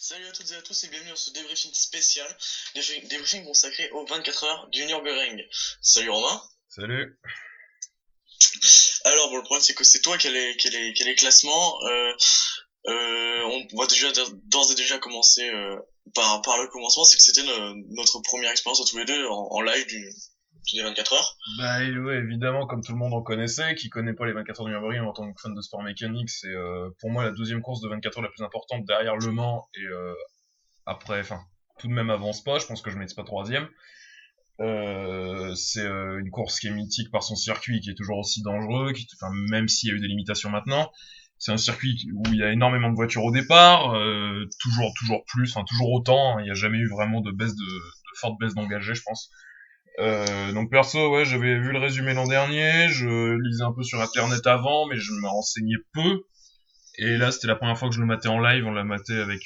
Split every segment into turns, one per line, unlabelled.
Salut à toutes et à tous et bienvenue dans ce débriefing spécial, débriefing consacré aux 24 heures du Nürburgring. Salut Romain.
Salut.
Alors bon, le problème c'est que c'est toi qui a les classements. On va déjà d'ores et déjà commencer par le commencement, c'est que c'était notre première expérience à tous les deux en live des 24 heures.
Bah ouais, évidemment, comme tout le monde en connaissait, qui connaît pas les 24 heures du Nürburgring en tant que fan de sport mécanique, c'est pour moi la deuxième course de 24 heures la plus importante derrière Le Mans et après, enfin, tout de même avant Spa, je pense que je mets Spa troisième. C'est une course qui est mythique par son circuit, qui est toujours aussi dangereux, enfin, même s'il y a eu des limitations maintenant. C'est un circuit où il y a énormément de voitures au départ, toujours plus, enfin toujours autant. Il n'y a jamais eu vraiment de forte baisse d'engagés, je pense. Donc perso, ouais, j'avais vu le résumé l'an dernier, je lisais un peu sur internet avant, mais je me renseignais peu. Et là, c'était la première fois que je le matais en live, on l'a maté avec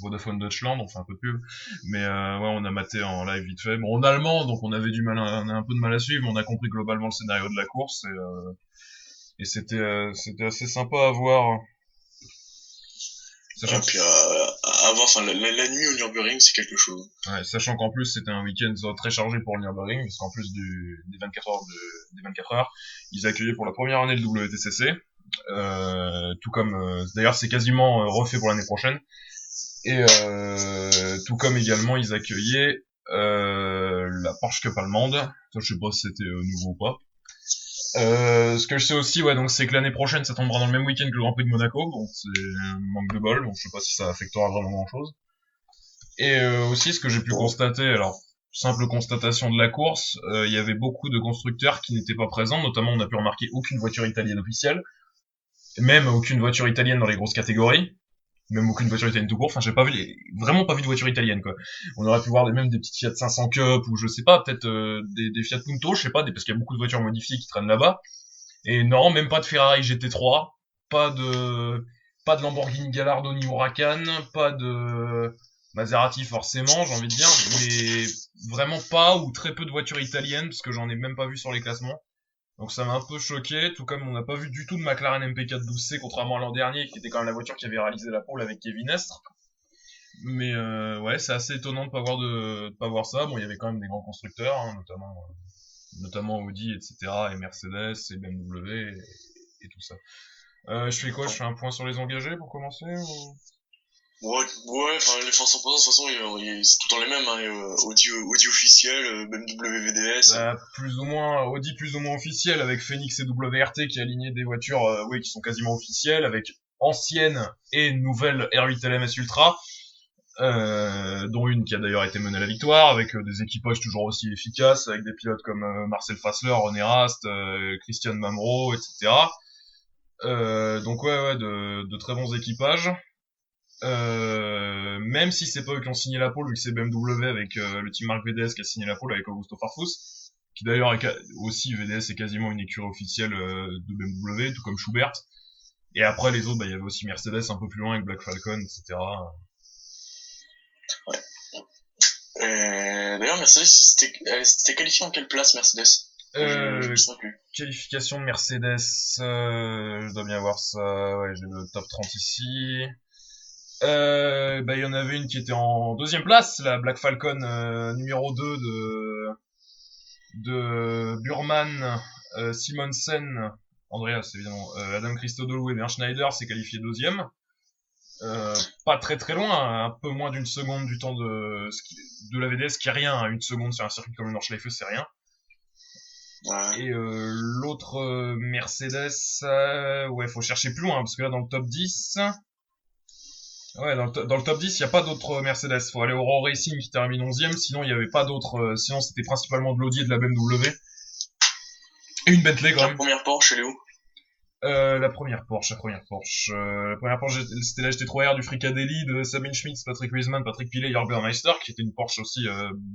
Vodafone Deutschland, on fait un peu de pub. Mais ouais, on a maté en live vite fait. Bon, en allemand, donc on avait on a un peu de mal à suivre, mais on a compris globalement le scénario de la course, et c'était assez sympa à voir.
Et
Sachant
puis à voir, enfin la nuit au Nürburgring c'est quelque chose.
sachant qu'en plus c'était un week-end très chargé pour le Nürburgring, parce qu'en plus des 24 heures, ils accueillaient pour la première année le WTCC, tout comme d'ailleurs c'est quasiment refait pour l'année prochaine, et tout comme également ils accueillaient la Porsche Cup allemande. Ça, je sais pas si c'était nouveau ou pas. Ce que je sais aussi, ouais, donc c'est que l'année prochaine ça tombera dans le même week-end que le Grand Prix de Monaco, donc c'est un manque de bol, donc je sais pas si ça affectera vraiment grand chose. Et aussi, ce que j'ai pu
Bon.
constater, alors simple constatation de la course, il y avait beaucoup de constructeurs qui n'étaient pas présents, notamment on a pu remarquer aucune voiture italienne officielle, même aucune voiture italienne dans les grosses catégories, même aucune voiture italienne tout court. Enfin, j'ai pas vu, vraiment pas vu de voiture italienne quoi. On aurait pu voir même des petites Fiat 500 Cup ou je sais pas, peut-être des Fiat Punto, je sais pas, parce qu'il y a beaucoup de voitures modifiées qui traînent là-bas. Et non, même pas de Ferrari GT3, pas de pas de Lamborghini Gallardo ni Huracan, pas de Maserati forcément, j'ai envie de dire, mais vraiment pas ou très peu de voitures italiennes parce que j'en ai même pas vu sur les classements. Donc ça m'a un peu choqué, tout comme on n'a pas vu du tout de McLaren MP4 12C contrairement à l'an dernier qui était quand même la voiture qui avait réalisé la pole avec Kevin Estre. Mais ouais, c'est assez étonnant de pas voir ça. Bon, il y avait quand même des grands constructeurs, hein, notamment Audi, etc., et Mercedes, et BMW, et tout ça. Je fais quoi? Je fais un point sur les engagés pour commencer ou...
Ouais, ouais, enfin les forces en présence de toute façon c'est tout le temps les mêmes, hein, Audi officiel, BMW VDS.
Bah, plus ou moins, Audi plus ou moins officiel, avec Phoenix et WRT qui a aligné des voitures oui, qui sont quasiment officielles, avec anciennes et nouvelles R8 LMS Ultra, dont une qui a d'ailleurs été menée à la victoire, avec des équipages toujours aussi efficaces, avec des pilotes comme Marcel Fassler, René Rast, Christian Mamro, etc. Donc ouais, de très bons équipages. Même si c'est pas eux qui ont signé la pole, vu que c'est BMW avec le team Marc VDS qui a signé la pole avec Augusto Farfus, qui d'ailleurs aussi VDS est quasiment une écurie officielle de BMW, tout comme Schubert. Et après les autres, bah il y avait aussi Mercedes un peu plus loin avec Black Falcon, etc.
Ouais. D'ailleurs Mercedes, elle s'était qualifiée en quelle place Mercedes? Je me
Euh,
souviens plus.
Qualification de Mercedes, je dois bien voir ça, ouais, j'ai le top 30 ici. Bah il y en avait une qui était en deuxième place, la Black Falcon numéro 2 de Burman, Simonsen, Andreas évidemment, Adam Christodoulou et Bernd Schneider s'est qualifié deuxième. Pas très très loin, un peu moins d'une seconde du temps de la VDS, qui est rien, hein, une seconde sur un circuit comme le Nordschleife c'est rien.
Ouais.
Et l'autre Mercedes, ouais, faut chercher plus loin, parce que là dans le top 10, ouais, dans le top 10, il n'y a pas d'autres Mercedes. Faut aller au Raw Racing qui termine 11ème, sinon il n'y avait pas d'autres, sinon c'était principalement de l'Audi et de la BMW. Et une Bentley quand
La
même.
première Porsche, elle est où?
La première Porsche, c'était la GT3R du Fricadelli de Sabine Schmitz, Patrick Wiesmann, Patrick Pilet et Jörg Burmeister, qui était une Porsche aussi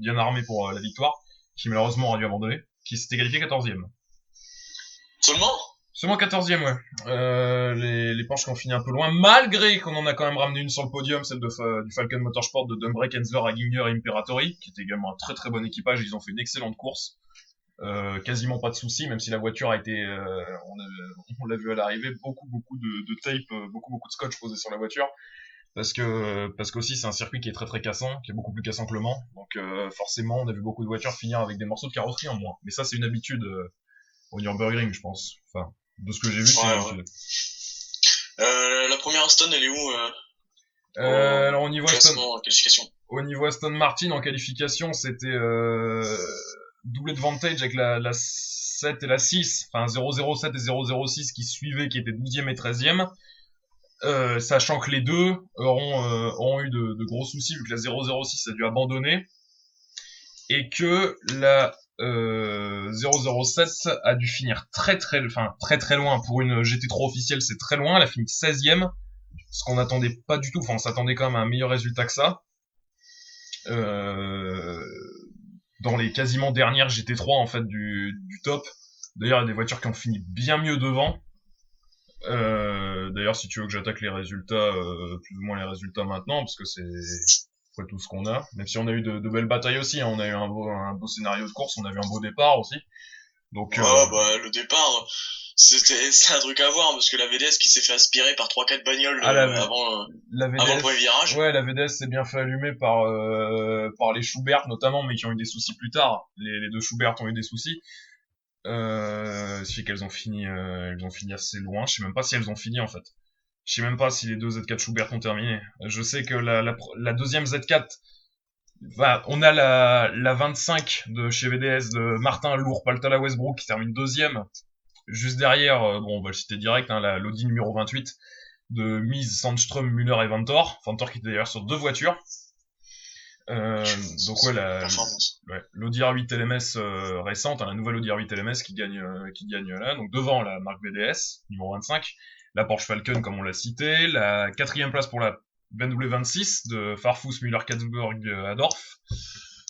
bien armée pour la victoire, qui malheureusement aura dû abandonner, qui s'était qualifié 14ème.
Seulement?
Seulement 14ème, ouais. Les Porsche qui ont fini un peu loin, malgré qu'on en a quand même ramené une sur le podium, celle du Falcon Motorsport de Dumbrek, Hensler, Haginger et Imperatori, qui était également un très très bon équipage. Ils ont fait une excellente course. Quasiment pas de soucis, même si la voiture a été, on l'a vu à l'arrivée, beaucoup de tape, beaucoup de scotch posé sur la voiture. parce qu'aussi c'est un circuit qui est très très cassant, qui est beaucoup plus cassant que le Mans. Donc forcément, on a vu beaucoup de voitures finir avec des morceaux de carrosserie en moins. Mais ça, c'est une habitude au Nürburgring, je pense. Enfin, de ce que j'ai vu, c'est une
Ouais, ouais.
habitude.
La première Aston, elle est où
Alors
au classement, en qualification?
au niveau Aston Martin en qualification, c'était double advantage avec la 7 et la 6, enfin 007 et 006 qui suivaient, qui étaient 12e et 13e. Sachant que les deux auront eu de gros soucis vu que la 006 a dû abandonner et que la 007 a dû finir très très loin pour une GT3 officielle, c'est très loin. Elle a fini 16e, ce qu'on n'attendait pas du tout. Enfin, on s'attendait quand même à un meilleur résultat que ça. Dans les quasiment dernières GT3 en fait du top. D'ailleurs, il y a des voitures qui ont fini bien mieux devant. D'ailleurs, si tu veux que j'attaque les résultats, plus ou moins les résultats maintenant, parce que c'est tout ce qu'on a. Même si on a eu de belles batailles aussi, hein. On a eu un beau scénario de course, on a vu un beau départ aussi. Donc,
Bah, le départ, c'est un truc à voir, parce que la VDS qui s'est fait aspirer par 3-4 bagnoles
la
avant le
VDS,
premier virage.
ouais, la VDS s'est bien fait allumer par les Schubert notamment, mais qui ont eu des soucis plus tard. Les deux Schubert ont eu des soucis. Ce qui fait qu'elles ont elles ont fini assez loin. Je sais même pas si elles ont fini en fait. Je sais même pas si les deux Z4 Schubert ont terminé. Je sais que la deuxième Z4, bah, on a la 25 de chez VDS de Martin Lourd Paltala Westbrook qui termine deuxième. Juste derrière, bon, on va le citer direct, hein, l'Audi numéro 28 de Mies, Sandström, Müller et Vantore. Vantore qui était d'ailleurs sur deux voitures. Donc ouais, l'Audi R8 LMS récente, hein, la nouvelle Audi R8 LMS qui gagne là, donc devant la marque VDS, numéro 25, la Porsche Falcon comme on l'a cité, la quatrième place pour la BMW 26 de Farfus Müller Katzberg Adorf.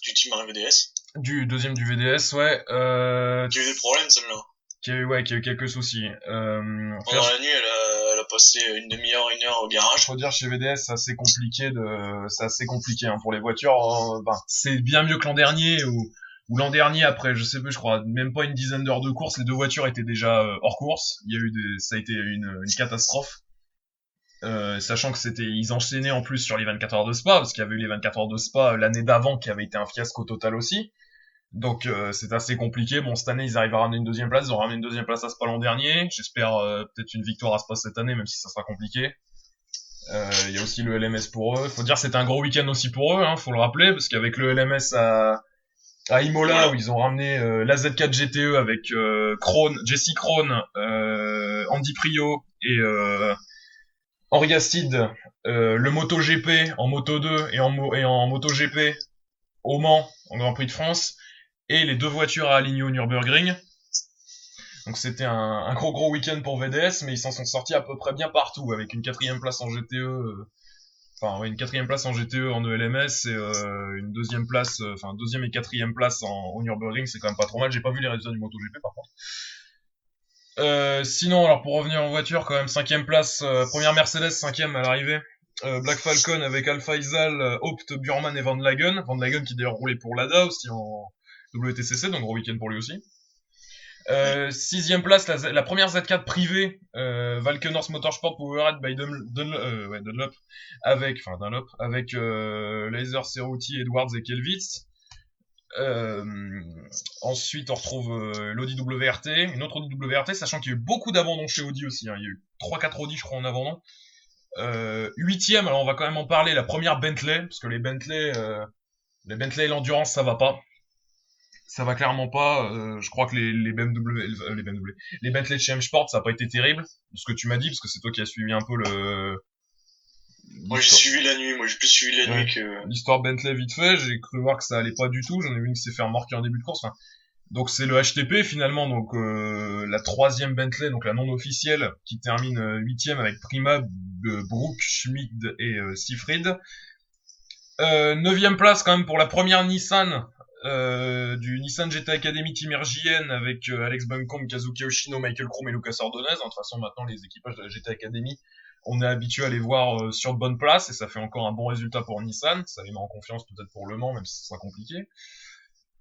Du team VDS.
Du deuxième du VDS, ouais.
Qui a eu des problèmes celle-là.
Qui a eu quelques soucis.
Pendant la nuit, elle a passé une demi-heure, une heure au garage.
Faut dire chez VDS, c'est assez compliqué hein, pour les voitures. C'est bien mieux que l'an dernier ou l'an dernier après, je sais plus, je crois même pas une dizaine d'heures de course, les deux voitures étaient déjà hors course. Ça a été une catastrophe. Sachant que ils enchaînaient en plus sur les 24 heures de Spa, parce qu'il y avait eu les 24 heures de Spa l'année d'avant qui avait été un fiasco total aussi. Donc c'est assez compliqué. Bon, cette année ils arrivent à ramener une deuxième place. Ils ont ramené une deuxième place à Spa l'an dernier. J'espère peut-être une victoire à Spa cette année, même si ça sera compliqué. Il y a aussi le LMS pour eux. Faut dire c'était un gros week-end aussi pour eux, hein, faut le rappeler, parce qu'avec le LMS à Imola où ils ont ramené la Z4 GTE avec Jesse Krohn, Andy Prio et Henri Astide, le MotoGP en Moto 2 et en MotoGP au Mans en Grand Prix de France, et les deux voitures à aligner au Nürburgring. Donc c'était un gros week-end pour VDS, mais ils s'en sont sortis à peu près bien partout, avec une quatrième place en GTE, une quatrième place en GTE en ELMS et une deuxième place, deuxième et quatrième place au Nürburgring, c'est quand même pas trop mal. J'ai pas vu les résultats du MotoGP par contre. Sinon, alors pour revenir en voiture, quand même cinquième place, première Mercedes, cinquième à l'arrivée. Black Falcon avec Alfa Isal, Haupt, Burman et Van Lagen. Van Lagen qui d'ailleurs roulait pour l'ADA aussi en WTCC, donc gros week-end pour lui aussi. Sixième place, la première Z4 privée, Valkenhorst Motorsport Powered by Dunlop, avec Laser Cerruti, Edwards et Kelvitz. Ensuite, on retrouve l'Audi WRT, une autre Audi WRT, sachant qu'il y a eu beaucoup d'abandons chez Audi aussi. Hein. Il y a eu 3-4 Audi, je crois, en abandon. Huitième, alors on va quand même en parler, la première Bentley, parce que les Bentley et l'endurance, ça va pas. Ça va clairement pas. Je crois que les Bentley de chez M-Sport, ça a pas été terrible. Ce que tu m'as dit, parce que c'est toi qui as suivi un peu
Moi j'ai suivi la nuit, moi j'ai plus suivi la nuit que...
L'histoire Bentley vite fait, j'ai cru voir que ça allait pas du tout, j'en ai vu une qui s'est fait remorquer en début de course. Enfin, donc c'est le HTP finalement, donc la troisième Bentley, donc la non officielle, qui termine huitième avec Prima, Brook, Schmid et Seyfried. Neuvième place quand même pour la première Nissan, du Nissan GT Academy Team RJN avec Alex Buncombe, Kazuki Yoshino, Michael Krum et Lucas Ordonez. De toute façon, maintenant, les équipages de la GT Academy, on est habitué à les voir sur de bonnes places et ça fait encore un bon résultat pour Nissan. Ça les met en confiance peut-être pour Le Mans, même si ce sera compliqué.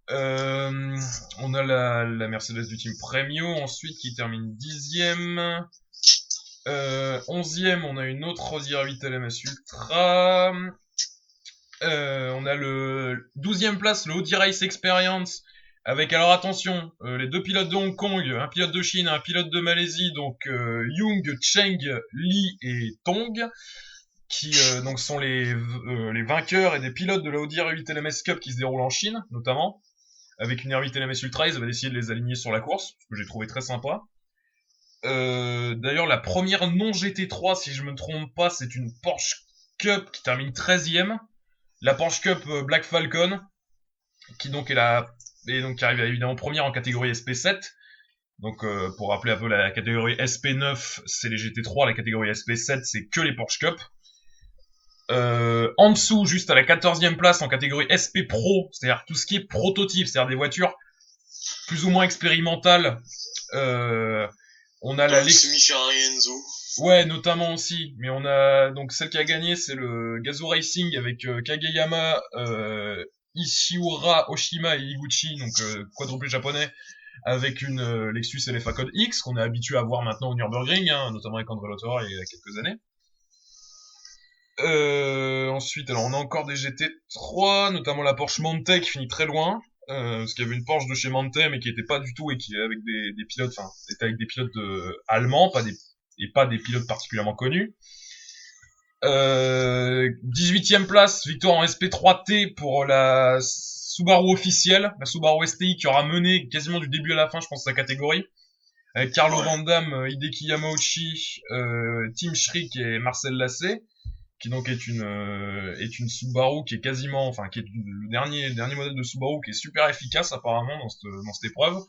On a la Mercedes du team Premio ensuite qui termine 10e. 11e, on a une autre Rosier 8 LMS Ultra. On a le 12e place, le Audi Race Experience, avec, alors attention, les deux pilotes de Hong Kong, un pilote de Chine, un pilote de Malaisie, donc Young, Cheng, Li et Tong, qui donc sont les vainqueurs et des pilotes de la Audi R8 LMS Cup qui se déroule en Chine, notamment, avec une R8 LMS Ultra. Ils avaient décidé de les aligner sur la course, ce que j'ai trouvé très sympa. D'ailleurs, la première non GT3, si je me trompe pas, c'est une Porsche Cup qui termine 13e. La Porsche Cup Black Falcon, qui donc qui arrive évidemment première en catégorie SP7. Donc pour rappeler un peu, la catégorie SP9 c'est les GT3, la catégorie SP7 c'est que les Porsche Cup. En dessous, juste à la 14e place en catégorie SP Pro, c'est-à-dire tout ce qui est prototype, c'est-à-dire des voitures plus ou moins expérimentales. On a la
Ferrari Enzo.
Ouais, notamment aussi. Mais on a donc celle qui a gagné, c'est le Gazoo Racing avec Kageyama, Ishiura, Oshima et Higuchi, donc quadruplé japonais, avec une Lexus LFA Code X qu'on est habitué à voir maintenant au Nürburgring, hein, notamment avec André Lotterer il y a quelques années. Ensuite, alors on a encore des GT3, notamment la Porsche Monte qui finit très loin. Parce qu'il y avait une Porsche de chez Monte mais qui était pas du tout, et qui avec des pilotes, enfin c'était avec des pilotes allemands, pas des pilotes particulièrement connus. 18e place, victoire en SP3T pour la Subaru officielle, la Subaru STI, qui aura mené quasiment du début à la fin, je pense, sa catégorie, avec Carlo Van Damme, Hideki Yamauchi, Tim Schrick et Marcel Lassé, qui donc est une Subaru qui est quasiment, enfin qui est le dernier modèle de Subaru qui est super efficace apparemment dans cette épreuve.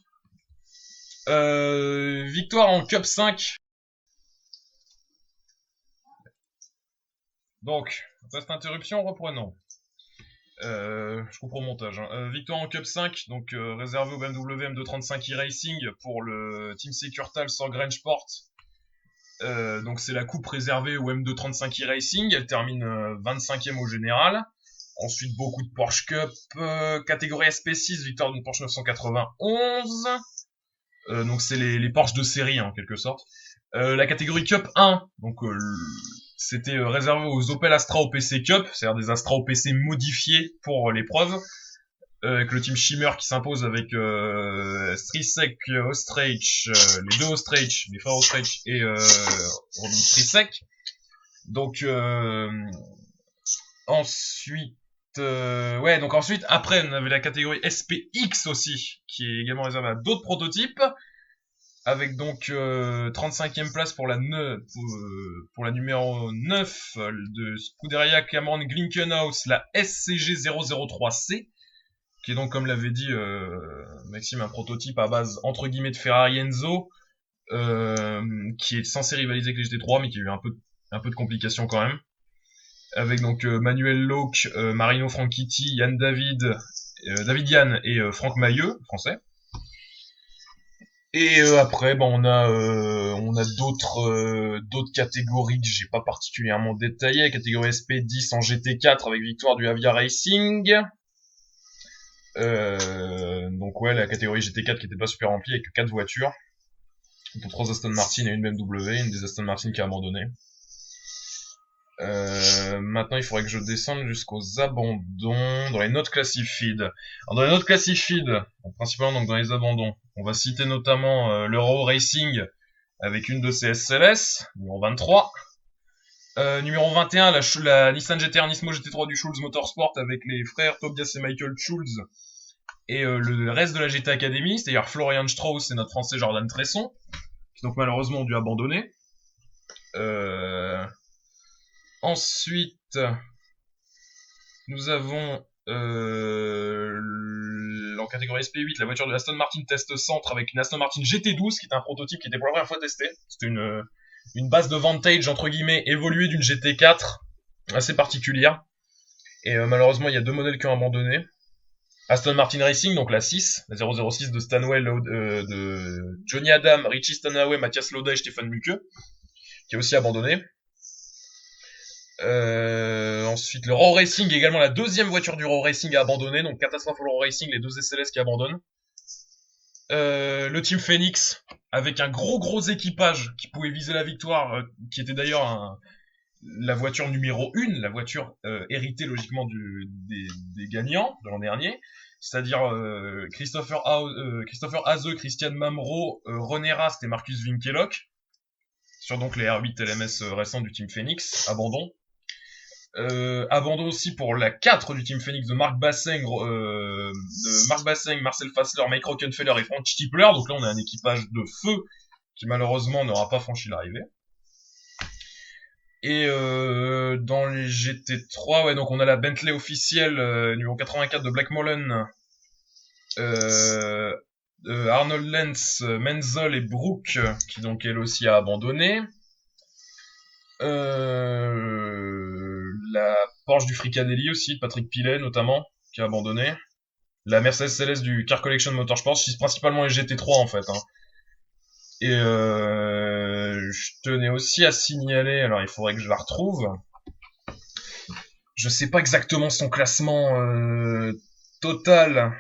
Victoire en Cup 5. Donc, après cette interruption, reprenons. Je coupe au montage. Hein. Victoire en Cup 5, donc réservé au BMW M235 e-Racing pour le Team Securtal sur Grandsport. Donc c'est la coupe réservée au M235 e-Racing. Elle termine 25e au général. Ensuite, beaucoup de Porsche Cup. Catégorie SP6, victoire d'une Porsche 991. Donc c'est les Porsche de série, hein, en quelque sorte. La catégorie Cup 1, donc c'était réservé aux Opel Astra OPC Cup, c'est-à-dire des Astra OPC modifiés pour l'épreuve, avec le team Shimmer qui s'impose avec Strisek, Ostrich, les deux Ostrich, les frères Ostrich et Robin Strisek. Donc ensuite, après on avait la catégorie SPX aussi, qui est également réservée à d'autres prototypes, avec donc 35e place pour la numéro 9 de Scuderia Cameron Glickenhaus, la SCG 003C, qui est donc, comme l'avait dit Maxime, un prototype à base entre guillemets de Ferrari Enzo, qui est censé rivaliser avec les GT3 mais qui a eu un peu de complications quand même, avec donc Manuel Locke, Marino Franchitti, Yann David, David Yann et Franck Mailleux, français. Et après, on a d'autres catégories que j'ai pas particulièrement détaillées. Catégorie SP10 en GT4 avec victoire du Avia Racing. Donc ouais, la catégorie GT4 qui était pas super remplie avec 4 voitures, dont 3 Aston Martin et une BMW, une des Aston Martin qui a abandonné. Maintenant, il faudrait que je descende jusqu'aux abandons dans les notes classified. Alors, dans les notes classified, principalement donc dans les abandons, on va citer notamment l'Euro Racing avec une de ses SLS, numéro 23. Numéro 21, la Nissan GT-R Nismo GT3 du Schulz Motorsport avec les frères Tobias et Michael Schulz et le reste de la GT Academy, c'est-à-dire Florian Strauss et notre français Jordan Tresson, qui donc malheureusement ont dû abandonner. Ensuite, nous avons en catégorie SP8 la voiture de l'Aston Martin Test Centre avec une Aston Martin GT12 qui est un prototype qui était pour la première fois testé. C'était une base de Vantage entre guillemets évoluée d'une GT4 assez particulière. Et malheureusement il y a 2 modèles qui ont abandonné. Aston Martin Racing, donc la 6, la 006 de Stanwell, de Johnny Adam, Richie Stanaway, Mathias Lauda et Stéphane Muke, qui a aussi abandonné. Ensuite, le Raw Racing, également la deuxième voiture du Raw Racing a abandonné, donc catastrophe au Raw Racing, les 2 SLS qui abandonnent. Le Team Phoenix, avec un gros équipage qui pouvait viser la victoire, qui était d'ailleurs la voiture numéro 1, la voiture héritée logiquement des gagnants de l'an dernier, c'est-à-dire Christopher Hase, Christian Mamro, René Rast et Marcus Winkelhock, sur donc les R8 LMS récents du Team Phoenix, abandon. Abandon aussi pour la 4 du Team Phoenix de Marc Basseng, Marcel Fassler, Mike Rockenfeller et Frank Stippler. Donc là, on a un équipage de feu qui malheureusement n'aura pas franchi l'arrivée. Et dans les GT3, ouais, donc on a la Bentley officielle numéro 84 de Black Mullen, Arnold Lenz, Menzel et Brooke, qui donc elle aussi a abandonné. La Porsche du Fricadelli aussi, de Patrick Pillet notamment, qui a abandonné. La Mercedes Céleste du Car Collection Motorsport, c'est principalement les GT3 en fait. Hein. Et je tenais aussi à signaler, alors il faudrait que je la retrouve. Je sais pas exactement son classement total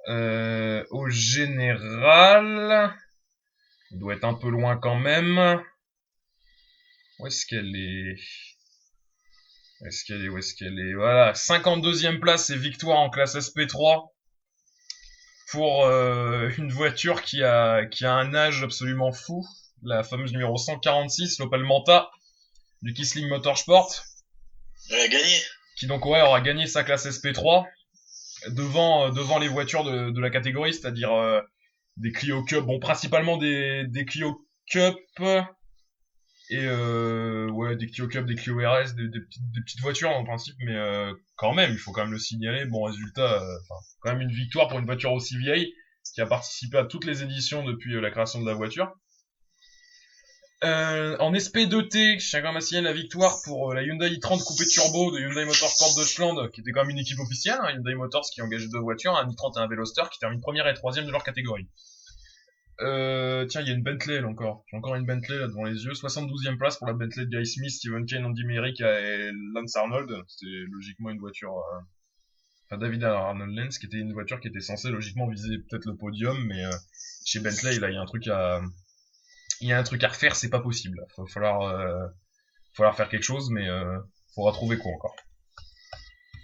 au général. Il doit être un peu loin quand même. Où est-ce qu'elle est? Où est-ce qu'elle est? Voilà, 52e place et victoire en classe SP3 pour une voiture qui a un âge absolument fou, la fameuse numéro 146, l'Opel Manta du Kissling Motorsport.
Elle a gagné.
Qui donc aura gagné sa classe SP3 devant les voitures de la catégorie, c'est-à-dire des Clio Cup, bon principalement des Clio Cup et des Clio Cup, des Clio RS, des petites voitures en principe, mais quand même, il faut quand même le signaler. Bon résultat, quand même une victoire pour une voiture aussi vieille qui a participé à toutes les éditions depuis la création de la voiture. En SP2T, je tiens quand même à signaler la victoire pour la Hyundai i30 coupé turbo de Hyundai Motorsport Deutschland, qui était quand même une équipe officielle, hein, Hyundai Motors qui engage 2 voitures, un i30 et un Veloster, qui termine première et troisième de leur catégorie. Tiens, il y a une Bentley là encore. J'ai encore une Bentley là devant les yeux. 72e place pour la Bentley de Guy Smith, Stephen Kane, Andy Meyrick et Lance Arnold. C'était logiquement une voiture... David Arnold Lenz, qui était une voiture qui était censée logiquement viser peut-être le podium, mais chez Bentley, là, il y a un truc à refaire, c'est pas possible. Il va falloir faire quelque chose, mais faudra trouver quoi encore.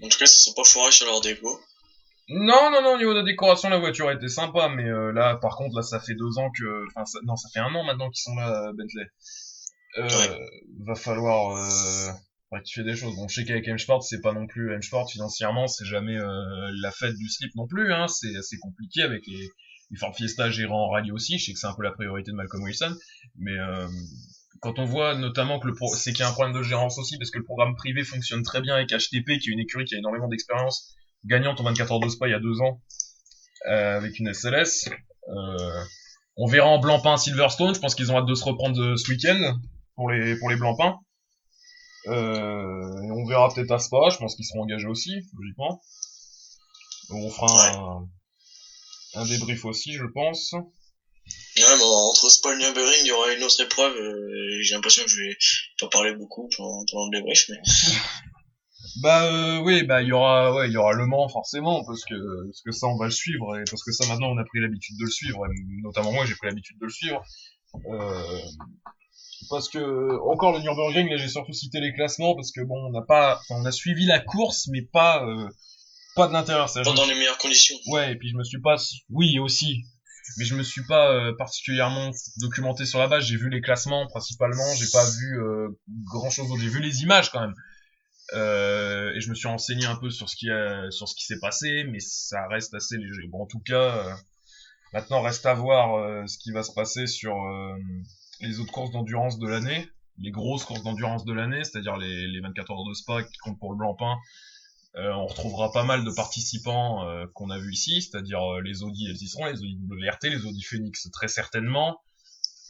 En tout cas, ça sent pas foiré sur leur déco.
Non, au niveau de la décoration, la voiture était sympa, mais là, par contre, là, ça fait 2 ans que... ça fait 1 an maintenant qu'ils sont là, Bentley. Va falloir rectifier des choses. Bon, je sais qu'avec M-Sport, c'est pas non plus... M-Sport, financièrement, c'est jamais la fête du slip non plus, hein. C'est assez compliqué avec les Ford Fiesta gérant en rallye aussi. Je sais que c'est un peu la priorité de Malcolm Wilson, mais quand on voit notamment que c'est qu'il y a un problème de gérance aussi, parce que le programme privé fonctionne très bien avec HTP, qui est une écurie qui a énormément d'expérience, gagnante en 24 heures de Spa il y a 2 ans, avec une SLS. On verra en Blancpain Silverstone, je pense qu'ils ont hâte de se reprendre ce week-end pour les Blancpains. Et on verra peut-être à Spa, je pense qu'ils seront engagés aussi, logiquement. On fera un débrief aussi, je pense.
Ouais, bon, entre Spa et Nürburgring, il y aura une autre épreuve. J'ai l'impression que je vais pas parler beaucoup pendant le débrief, mais...
il y aura Le Mans forcément, parce que ça on va le suivre, et parce que ça maintenant on a pris l'habitude de le suivre, et notamment moi j'ai pris l'habitude de le suivre. Parce que encore le Nürburgring, là j'ai surtout cité les classements parce que bon on a suivi la course mais pas de l'intérieur.
Pas dans les meilleures conditions.
Ouais, et puis oui aussi, mais je me suis pas particulièrement documenté sur la base. J'ai vu les classements principalement, j'ai pas vu grand chose d'autre. J'ai vu les images quand même. Et je me suis renseigné un peu sur ce qui s'est passé, mais ça reste assez léger. Bon, en tout cas, maintenant reste à voir ce qui va se passer sur les autres courses d'endurance de l'année, les grosses courses d'endurance de l'année, c'est-à-dire les 24 heures de Spa qui comptent pour le Blancpain. On retrouvera pas mal de participants qu'on a vu ici, c'est-à-dire les Audi, elles y seront, les Audi WRT, les Audi Phoenix très certainement.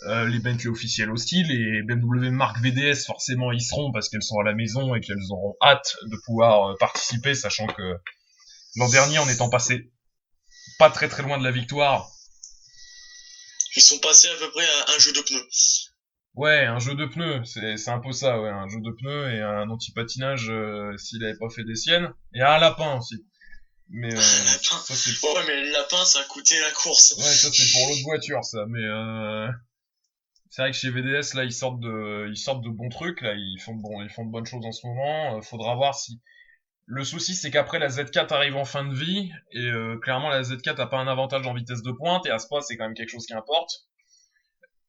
Les Bentley officiels aussi, les BMW Marque VDS forcément y seront parce qu'elles sont à la maison et qu'elles auront hâte de pouvoir participer, sachant que l'an dernier, en étant passé pas très très loin de la victoire,
ils sont passés à peu près à un jeu de pneus.
Ouais, un jeu de pneus, c'est un peu ça, ouais, un jeu de pneus et un anti-patinage s'il avait pas fait des siennes, et un lapin aussi. Mais
Lapin.
ça c'est
Ouais, mais le lapin, ça a coûté la course.
ouais, ça c'est pour l'autre voiture ça. Mais c'est vrai que chez VDS là ils sortent de bons trucs là, ils font de bonnes choses en ce moment. Faudra voir si le souci c'est qu'après la Z4 arrive en fin de vie et clairement la Z4 a pas un avantage en vitesse de pointe et à Spa c'est quand même quelque chose qui importe.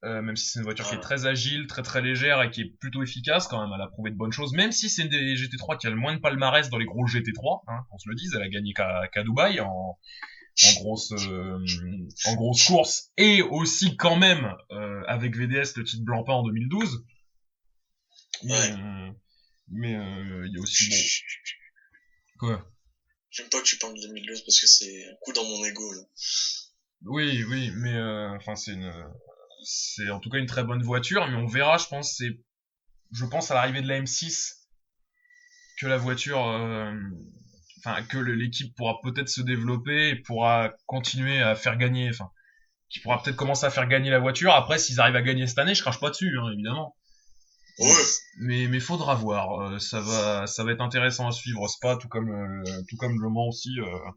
Même si c'est une voiture qui est
Ouais.
très agile, très très légère et qui est plutôt efficace quand même, elle a prouvé de bonnes choses, même si c'est une des GT3 qui a le moins de palmarès dans les gros GT3, hein, qu'on se le dise, elle a gagné qu'à Dubaï en grosse course, et aussi quand même avec VDS le titre Blancpain en 2012, mais
Ouais.
il y a aussi quoi.
J'aime pas que tu parles de 2012 parce que c'est un coup dans mon ego, là.
Oui, mais enfin c'est en tout cas une très bonne voiture, mais on verra, je pense à l'arrivée de la M6 que la voiture, enfin que l'équipe pourra peut-être se développer et pourra continuer à faire gagner, enfin qui pourra peut-être commencer à faire gagner la voiture. Après, s'ils arrivent à gagner cette année, je crache pas dessus, hein, évidemment.
Ouais.
Mais faudra voir. Ça va être intéressant à suivre. Spa, tout comme Le Mans aussi.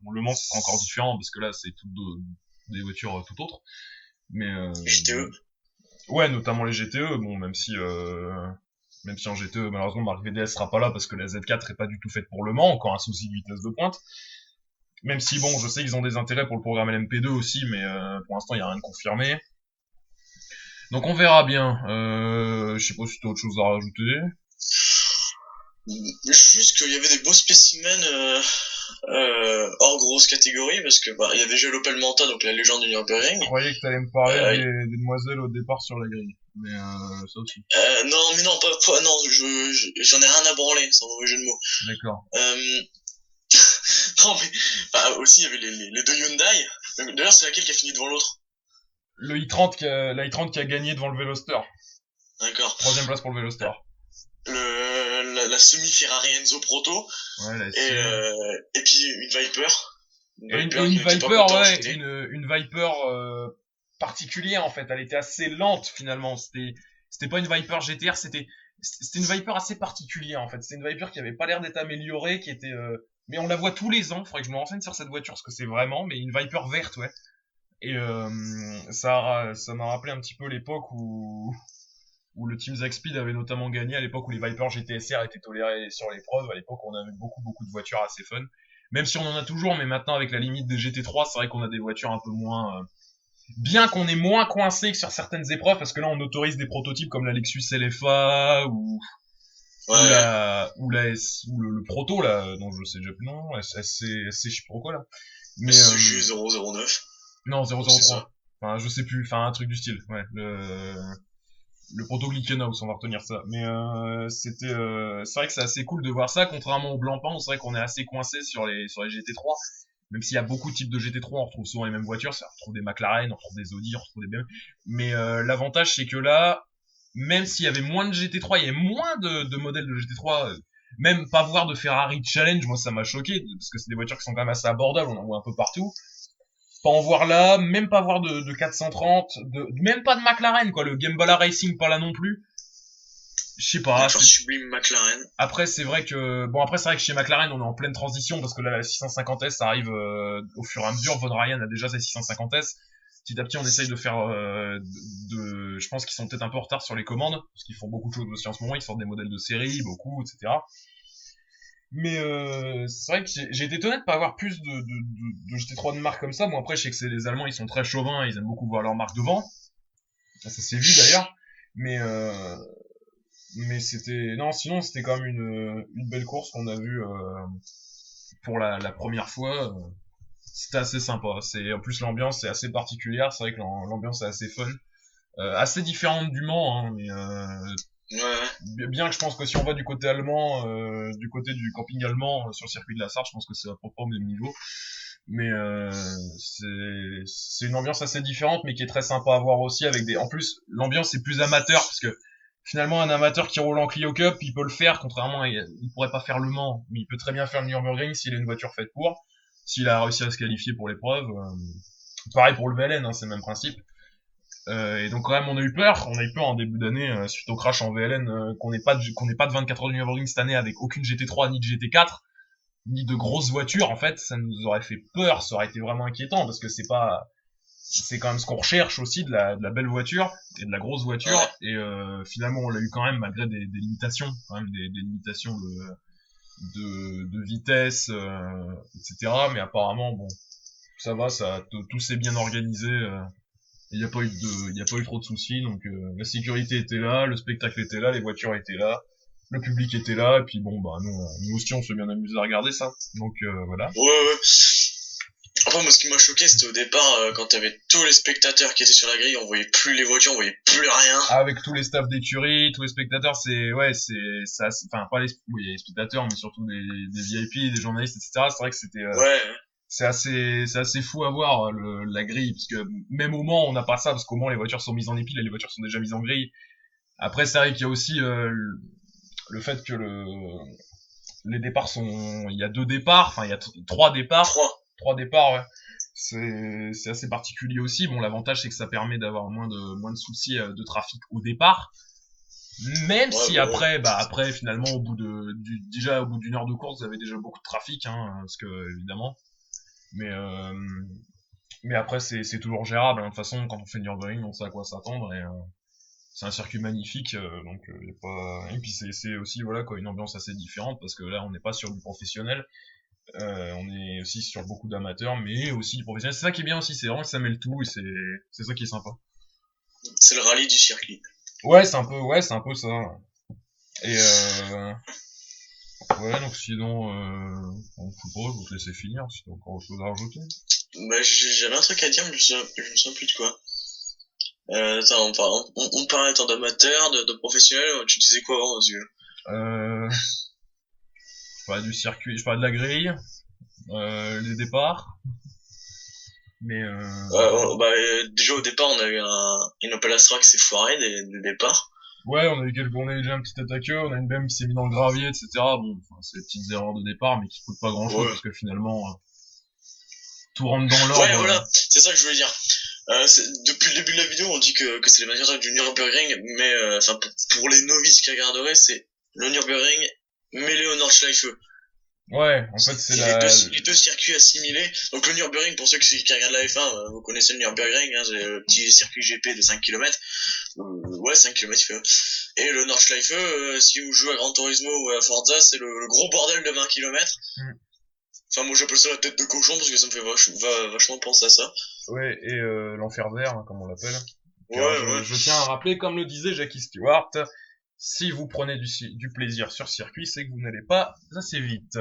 Bon, Le Mans, c'est encore différent parce que là, c'est des voitures tout autres. Mais
GTE.
ouais, notamment les GTE. Bon, même si en GTE, malheureusement, Marc VDS sera pas là parce que la Z4 est pas du tout faite pour Le Mans. Encore un souci de vitesse de pointe. Même si, bon, je sais qu'ils ont des intérêts pour le programme LMP2 aussi, mais pour l'instant, il y a rien de confirmé. Donc on verra bien. Je sais pas si t'as autre chose à rajouter.
Juste qu'il y avait des beaux spécimens hors grosse catégorie parce que bah il y avait déjà l'Opel Manta, donc la légende du
Je
Nürburgring.
croyais que t'allais me parler
Euh,
des demoiselles au départ sur la grille. Mais ça aussi.
non mais non pas non, j'en ai rien à branler, sans mauvais jeu de mots.
D'accord.
Euh, non mais bah, aussi il y avait les deux Hyundai. D'ailleurs c'est laquelle qui a fini devant l'autre?
La i30 qui a gagné devant le Veloster.
D'accord.
Troisième place pour le Veloster.
La semi Ferrari Enzo Proto
Ouais, la
et
SE.
et puis une Viper. Une
Et
Viper
une
qui est pas
Viper,
cotée en
ouais,
GT.
une Viper particulière en fait. Elle était assez lente finalement. C'était pas une Viper GTR, c'était une Viper assez particulière en fait. C'était une Viper qui avait pas l'air d'être améliorée, qui était mais on la voit tous les ans. Faudrait que je me renseigne sur cette voiture ce que c'est vraiment. Mais une Viper verte, ouais. Et ça m'a rappelé un petit peu l'époque où le Team Zaxpeed avait notamment gagné, à l'époque où les Viper GTSR étaient tolérés sur l'épreuve. À l'époque, on avait beaucoup de voitures assez fun. Même si on en a toujours, mais maintenant avec la limite des GT3, c'est vrai qu'on a des voitures un peu moins. Bien qu'on est moins coincé que sur certaines épreuves, parce que là on autorise des prototypes comme la Lexus LFA ou
Ouais.
le Proto là, dont je sais déjà plus le nom, je sais pas pourquoi là. Mais
SG 009.
non
C'est ça.
003. Enfin je sais plus, enfin un truc du style. Ouais, le proto Glickenhaus, on va retenir ça. Mais c'est vrai que c'est assez cool de voir ça, contrairement au Blancpain, c'est vrai qu'on est assez coincé sur les GT3. Même s'il y a beaucoup de types de GT3, on retrouve souvent les mêmes voitures, on retrouve des McLaren, on retrouve des Audi, on retrouve des BMW. Mais l'avantage c'est que là, même s'il y avait moins de GT3, il y avait moins de modèles de GT3, même pas voir de Ferrari Challenge, moi ça m'a choqué, parce que c'est des voitures qui sont quand même assez abordables, on en voit un peu partout. Pas en voir là, même pas voir de 430, même pas de McLaren quoi, le Gembala Racing pas là non plus. Je sais pas.
D'accord, sublime McLaren.
Après c'est vrai que chez McLaren on est en pleine transition parce que là la 650S ça arrive au fur et à mesure. Von Ryan a déjà sa 650S. Petit à petit on essaye de faire je pense qu'ils sont peut-être un peu en retard sur les commandes parce qu'ils font beaucoup de choses aussi en ce moment. Ils sortent des modèles de série, beaucoup, etc. Mais c'est vrai que j'ai été étonné de pas avoir plus de GT3 de marque comme ça. Bon après je sais que c'est les Allemands, ils sont très chauvins, ils aiment beaucoup voir leur marque devant. Ça s'est vu d'ailleurs. Mais c'était non, sinon c'était quand même une belle course qu'on a vue pour la première fois. C'était assez sympa. C'est en plus l'ambiance est assez particulière. C'est vrai que l'ambiance est assez fun, assez différente du Mans, hein, mais
Ouais.
bien que je pense que si on va du côté allemand, du côté du camping allemand sur le circuit de la Sarthe, je pense que c'est à peu près au même niveau. Mais c'est une ambiance assez différente, mais qui est très sympa à voir aussi. En plus, l'ambiance est plus amateur parce que finalement, un amateur qui roule en Clio Cup, il peut le faire. Contrairement, il pourrait pas faire le Mans, mais il peut très bien faire le Nürburgring s'il a une voiture faite pour. S'il a réussi à se qualifier pour l'épreuve. Pareil pour le VLN, hein, c'est le même principe. Et donc quand même on a eu peur en début d'année suite au crash en VLN qu'on n'ait pas de 24 heures de Nürburgring cette année avec aucune GT3 ni de GT4. ni de grosses voitures, en fait, ça nous aurait fait peur, ça aurait été vraiment inquiétant, parce que c'est quand même ce qu'on recherche aussi, de la belle voiture et de la grosse voiture,
Ouais.
et finalement on l'a eu quand même malgré des limitations, quand même des limitations de vitesse, etc. Mais apparemment, bon, ça va, tout s'est bien organisé. Il n'y a pas eu il y a pas eu trop de soucis, donc la sécurité était là, le spectacle était là, les voitures étaient là, le public était là, et puis bon, bah nous aussi on s'est bien amusé à regarder ça. Donc voilà.
Ouais, ouais. Enfin, moi, ce qui m'a choqué, c'était au départ, quand t'avais tous les spectateurs qui étaient sur la grille, on voyait plus les voitures, on voyait plus rien.
Ah, avec tous les staffs d'écurie, tous les spectateurs, c'est ouais, c'est ça, enfin pas les, oui, les spectateurs, mais surtout des VIP, des journalistes, etc. C'est vrai que
Ouais,
c'est assez fou à voir la grille, parce que même au Mans on n'a pas ça, parce qu'au Mans les voitures sont mises en épile et les voitures sont déjà mises en grille. Après c'est vrai qu'il y a aussi le fait que les départs sont, il y a deux départs, enfin il y a
trois.
trois départs, ouais. C'est assez particulier aussi. Bon, l'avantage c'est que ça permet d'avoir moins de soucis de trafic au départ. Même
Ouais,
si
bah ouais.
après finalement déjà au bout d'une heure de course, vous avez déjà beaucoup de trafic, hein, parce que évidemment. Mais mais après c'est toujours gérable. Hein. De toute façon, quand on fait Nürburgring, on sait à quoi s'attendre et c'est un circuit magnifique, donc y a pas. Et puis c'est aussi voilà quoi une ambiance assez différente parce que là on n'est pas sur du professionnel, on est aussi sur beaucoup d'amateurs, mais aussi du professionnel. C'est ça qui est bien aussi, c'est vraiment que ça met le tout et c'est ça qui est sympa.
C'est le rallye du circuit.
Ouais c'est un peu ça. Et ouais donc sinon bon, je sais pas, je vais te laisser finir si t'as encore autre chose à rajouter.
Bah, j'avais un truc à dire, mais je me souviens plus de quoi. Attends, on parlait tant d'amateurs, de professionnels, tu disais quoi avant, vas-y.
Je parlais du circuit, je parlais de la grille, les départs, mais
Bah, déjà au départ, on a eu une Opel Astra qui s'est foirée des départs.
ouais, on a eu déjà un petit attaqueur, on a une BM qui s'est mis dans le gravier, etc. Bon, enfin, c'est des petites erreurs de départ, mais qui coûtent pas grand chose,
Ouais.
parce que finalement, tout rentre dans
Ouais,
l'ordre.
voilà, c'est ça que je voulais dire. Depuis le début de la vidéo, on dit que c'est les manières du Nürburgring, mais enfin pour les novices qui regarderaient, c'est le Nürburgring mêlé au Nordschleife.
Ouais, en fait, c'est
C'est les deux circuits assimilés. Donc le Nürburgring, pour ceux qui regardent la F1, vous connaissez le Nürburgring, hein, c'est le petit circuit GP de 5 km. Ouais, 5 km il fait. Et le Nordschleife, si vous jouez à Gran Turismo ou à Forza, c'est le gros bordel de 20 km.
Mm.
Enfin, moi j'appelle ça la tête de cochon parce que ça me fait vachement penser à ça.
Ouais, et l'enfer vert, hein, comme on l'appelle.
Ouais,
Car
ouais.
je tiens à rappeler, comme le disait Jackie Stewart, si vous prenez du plaisir sur circuit, c'est que vous n'allez pas assez vite.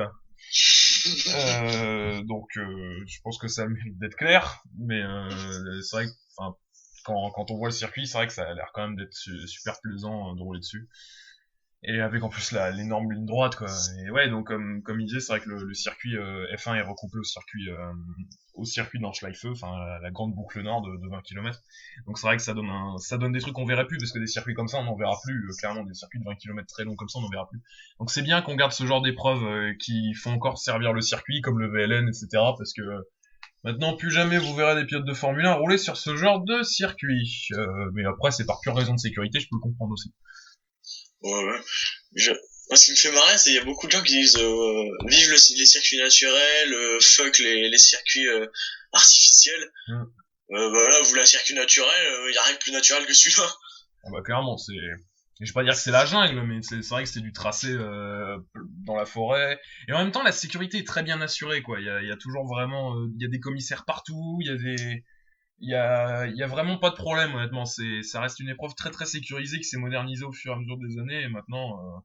Donc, je pense que ça mérite d'être clair, mais c'est vrai que, enfin, quand on voit le circuit, c'est vrai que ça a l'air quand même d'être super plaisant de rouler dessus. Et avec en plus l'énorme ligne droite, quoi. Et ouais, donc comme il disait, c'est vrai que le circuit F1 est recoupé au circuit Nordschleife, enfin la grande boucle nord de 20 km. Donc c'est vrai que ça donne des trucs qu'on verrait plus, parce que des circuits comme ça, on n'en verra plus. Clairement, des circuits de 20 km très longs comme ça, on n'en verra plus. Donc c'est bien qu'on garde ce genre d'épreuves qui font encore servir le circuit, comme le VLN, etc. Parce que maintenant, plus jamais vous verrez des pilotes de Formule 1 rouler sur ce genre de circuit. Mais après, c'est par pure raison de sécurité, je peux le comprendre aussi.
Ouais, ouais. Moi, ce qui me fait marrer, c'est qu'il y a beaucoup de gens qui disent vive les circuits naturels, fuck les circuits artificiels.
Mm.
Bah là, vous la circuit naturel, y a rien de plus naturel que celui-là.
Ah bah clairement, c'est. Je vais pas dire que c'est la jungle, mais c'est vrai que c'est du tracé dans la forêt. Et en même temps, la sécurité est très bien assurée, quoi. Il y a toujours vraiment, il y a des commissaires partout, il y a vraiment pas de problème, honnêtement. Ça reste une épreuve très très sécurisée qui s'est modernisée au fur et à mesure des années. Et maintenant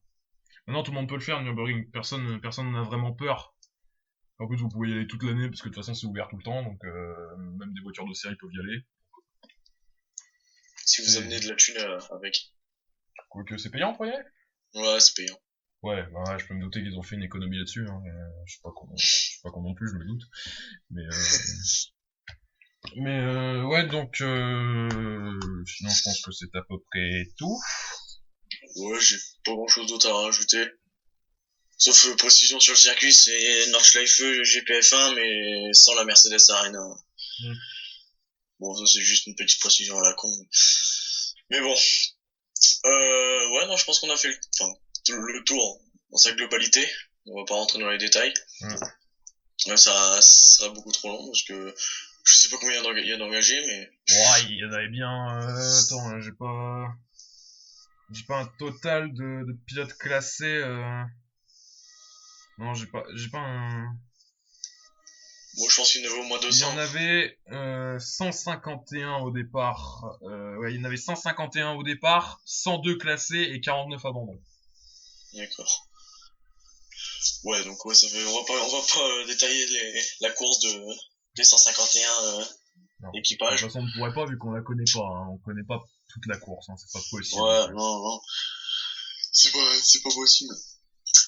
tout le monde peut le faire, Nürburgring. Personne n'en a vraiment peur. En plus, vous pouvez y aller toute l'année parce que de toute façon c'est ouvert tout le temps, donc même des voitures de série peuvent y aller.
Si vous
C'est
amenez de la thune avec.
quoique c'est payant pour y aller.
Ouais, c'est payant.
Ouais, bah ouais, je peux me douter qu'ils ont fait une économie là-dessus. Hein. Je sais pas comment non plus, je me doute. Mais ouais, donc sinon je pense que c'est à peu près tout.
Ouais, j'ai pas grand chose d'autre à rajouter. Sauf précision sur le circuit, c'est Nordschleife GPF1, mais sans la Mercedes Arena.
Mm.
Bon, ça c'est juste une petite précision à la con. Mais bon. Ouais, non, je pense qu'on a fait le tour dans sa globalité. On va pas rentrer dans les détails.
Mm.
Ça sera beaucoup trop long parce que je sais pas combien il y a d'engagés, mais
Ouais, il y en avait bien. Attends, j'ai pas un total de pilotes classés. Non, j'ai pas un.
bon, je pense qu'il y en avait au moins
Il y
200.
en avait 151 au départ. Ouais, il y en avait 151 au départ, 102 classés et 49 abandons.
D'accord. Ouais, donc ouais, ça fait, on va pas détailler la course des 151
Non. De toute
équipages.
façon, on ne pourrait pas vu qu'on la connaît pas. Hein. On connaît pas toute la course, hein. C'est pas possible.
Ouais, non, non, c'est pas possible.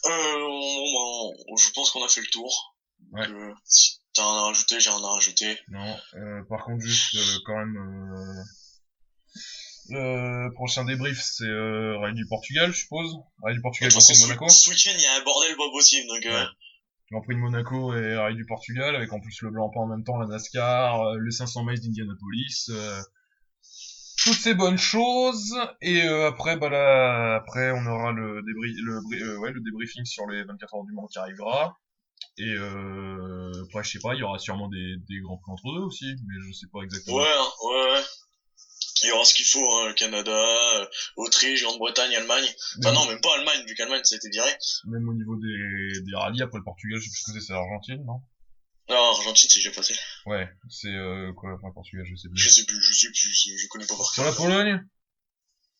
Bon, bah, je pense qu'on a fait le tour.
Ouais.
Donc, si t'as un à rajouter, j'ai un à rajouter.
Non. Par contre, juste quand même. Le prochain débrief, c'est Rallye du Portugal, je suppose. Rallye du
De
Portugal,
toute
Grand
façon,
Prix de Monaco.
ce week-end, il y a un bordel pas possible, donc
Ouais. Grand Prix de Monaco et Rallye du Portugal, avec en plus le blanc pas en même temps, la NASCAR, le 500 miles d'Indianapolis. Toutes ces bonnes choses. Et après, bah là, après, on aura le débriefing sur les 24 heures du Mans qui arrivera. Et après, je sais pas, il y aura sûrement des grands prix entre deux aussi, mais je sais pas exactement.
ouais, hein, ouais, ouais. Il y aura ce qu'il faut, hein, le Canada, Autriche, Grande-Bretagne, Allemagne. Enfin
Même,
non, même pas Allemagne, vu qu'Allemagne, ça a été viré.
même au niveau des rallyes, après le Portugal, je sais plus ce que c'est l'Argentine, non?
Non, Argentine, c'est déjà passé.
Ouais, c'est quoi, enfin Portugal, je sais plus.
Je connais pas par
Sur
cœur.
la Pologne?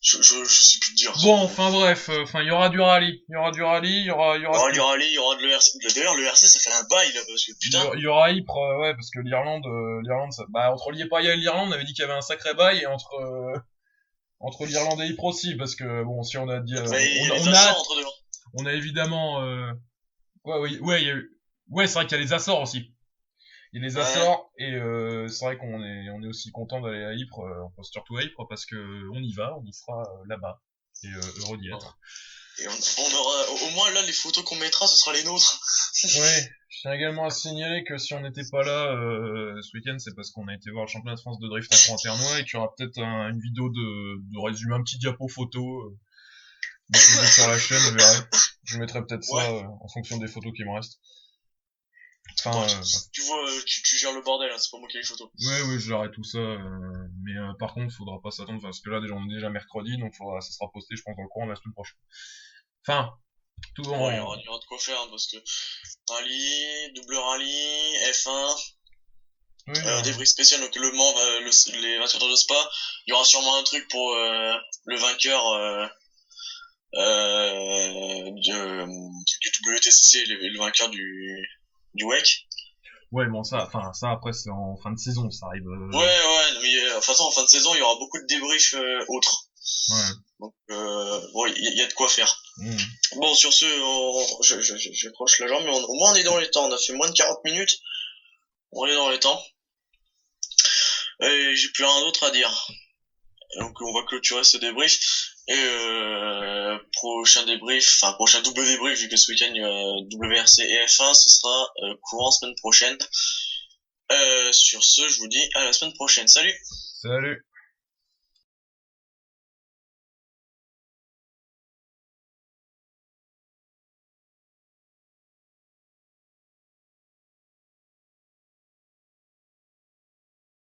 Je sais plus te dire.
Bon, enfin bref, enfin il y aura du rallye, il y aura du rallye, il y
Il y
aura
aura
tout.
du rallye, il y aura de l'ERC. D'ailleurs, l'ERC, ça fait un bail, là, parce que putain.
Il y aura Ypres, ouais, parce que l'Irlande, bah entre l'IEPA et l'Irlande, on avait dit qu'il y avait un sacré bail, et entre l'Irlande et Ypres aussi, parce que bon, si on a dit,
Mais il y a les Açores entre deux.
on a évidemment, ouais, ouais, c'est vrai qu'il y a les Açores aussi. Il y a les
Ouais.
Açores et c'est vrai on est aussi content d'aller à Ypres, on pense surtout à Ypres parce que on y va, on y sera là-bas et heureux d'y être.
Et on aura, au moins là, les photos qu'on mettra, ce sera les nôtres.
Ouais, je tiens également à signaler que si on n'était pas là ce week-end, c'est parce qu'on a été voir le championnat de France de drift à Cointernois et qu'il y aura peut-être une vidéo de résumé, un petit diapo photo diffusé sur la chaîne, je verrai. Je mettrai peut-être ça
Ouais.
en fonction des photos qui me restent. Enfin,
Bon, tu vois, tu gères le bordel, hein, c'est pas moi qui ai les photos.
ouais, j'arrête tout ça. Mais par contre, faudra pas s'attendre parce que là, déjà, on est déjà mercredi, donc ça sera posté, je pense, dans le courant de la semaine prochaine. Enfin, tout
Ouais,
en.
il y aura de quoi faire, hein, parce que rallye, double rallye, F1,
Oui,
débrief spécial, donc le Mans, les 24 heures de Spa. Il y aura sûrement un truc pour le vainqueur du WTCC, le vainqueur du WEC.
ouais, bon, ça après, c'est en fin de saison, ça arrive.
Ouais, mais de toute façon, en fin de saison, il y aura beaucoup de débriefs autres.
Ouais.
Donc, bon, il y a de quoi faire.
Mmh.
Bon, sur ce, je croche la jambe, mais au moins on est dans les temps. On a fait moins de 40 minutes. On est dans les temps. Et j'ai plus rien d'autre à dire. Donc, on va clôturer ce débrief. Et prochain débrief, enfin prochain double débrief, vu que ce week-end il y a WRC et F1, ce sera courant semaine prochaine. Sur ce, je vous dis à la semaine prochaine. Salut!
Salut!